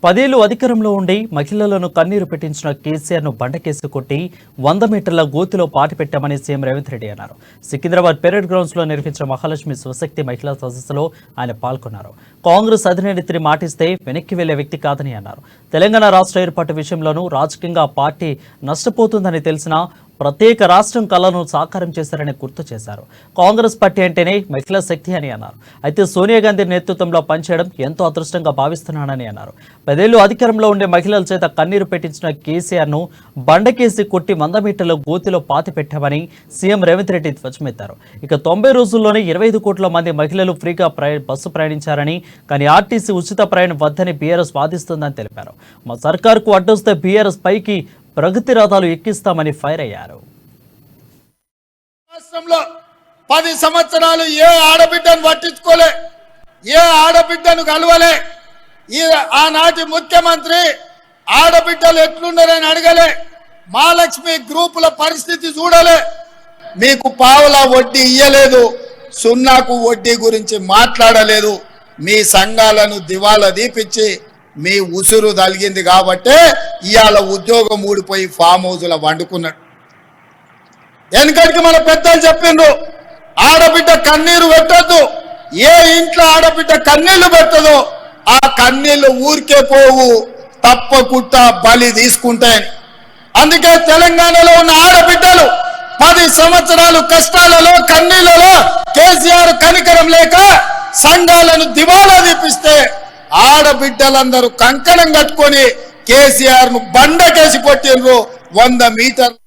10 ఏళ్లు అధికారంలో ఉండి మహిళలను కన్నీరు పెట్టించిన కేసీఆర్ను బండకేసి కొట్టి 100 మీటర్ల గోతిలో పాతిపెట్టామని సీఎం రేవంత్ రెడ్డి అన్నారు. సికింద్రాబాద్ పెరేడ్ గ్రౌండ్స్ లో నిర్వహించిన మహాలక్ష్మి స్వశక్తి మహిళా సదస్సులో ఆయన పాల్గొన్నారు. కాంగ్రెస్ అధినేత్రి మాటిస్తే వెనక్కి వెళ్లే వ్యక్తి కాదని అన్నారు. తెలంగాణ రాష్ట్ర ఏర్పాటు విషయంలోనూ రాజకీయంగా పార్టీ నష్టపోతుందని తెలిసినా ప్రత్యేక రాష్ట్రం కళను సాకారం చేశారని గుర్తు చేశారు. కాంగ్రెస్ పార్టీ అంటేనే మహిళా శక్తి అని అన్నారు. అయితే సోనియా గాంధీ నేతృత్వంలో పనిచేయడం ఎంతో అదృష్టంగా భావిస్తున్నానని అన్నారు. 10 ఏళ్లు అధికారంలో ఉండే మహిళల చేత కన్నీరు పెట్టించిన కేసీఆర్ను బండకేసి కొట్టి 100 మీటర్ల గోతిలో పాతిపెట్టామని సీఎం రేవంత్ రెడ్డి ధ్వజమెత్తారు. ఇక 90 రోజుల్లోనే 25 కోట్ల మంది మహిళలు ఫ్రీగా బస్సు ప్రయాణించారని, కానీ ఆర్టీసీ ఉచిత ప్రయాణం వద్దని బీఆర్ఎస్ వాదిస్తుందని తెలిపారు. మా సర్కార్కు అడ్డొస్తే బీఆర్ఎస్ పైకి ప్రగతి రథాలు ఎక్కిస్తామని ఫైర్ అయ్యారు. రాష్ట్రంలో 10 సంవత్సరాలు ఏ ఆడబిడ్డను పట్టించుకోలే, ఏ ఆడబిడ్డను కలవలే. ఆనాటి ముఖ్యమంత్రి ఆడబిడ్డలు ఎట్లున్నారని అడగలే. మహాలక్ష్మి గ్రూపుల పరిస్థితి చూడలే. మీకు పావుల వడ్డీ ఇయ్యలేదు, సున్నాకు వడ్డీ గురించి మాట్లాడలేదు. మీ సంఘాలను దివాలా దీపించి మీ ఉసురు తలిగింది కాబట్టే ఇవాళ ఉద్యోగం ఊడిపోయి ఫామ్ హౌస్లో వండుకున్నాడు. వెనకటికి మన పెద్దలు చెప్పిండ్రు, ఆడబిడ్డ కన్నీరు పెట్టద్దు. ఏ ఇంట్లో ఆడబిడ్డ కన్నీళ్లు పెట్టదో ఆ కన్నీళ్లు ఊరికే పోవు, తప్పకుండా బలి తీసుకుంటాయని. అందుకే తెలంగాణలో ఉన్న ఆడబిడ్డలు 10 సంవత్సరాలు కష్టాలలో కన్నీళ్లలో కేసీఆర్ కనికరం లేక సంఘాలను దివాలా దీపిస్తే ఆడబిడ్డలందరూ కంకణం కట్టుకొని కేసీఆర్ ను బండకేసి కొట్టిండ్రు 100 మీటర్లు.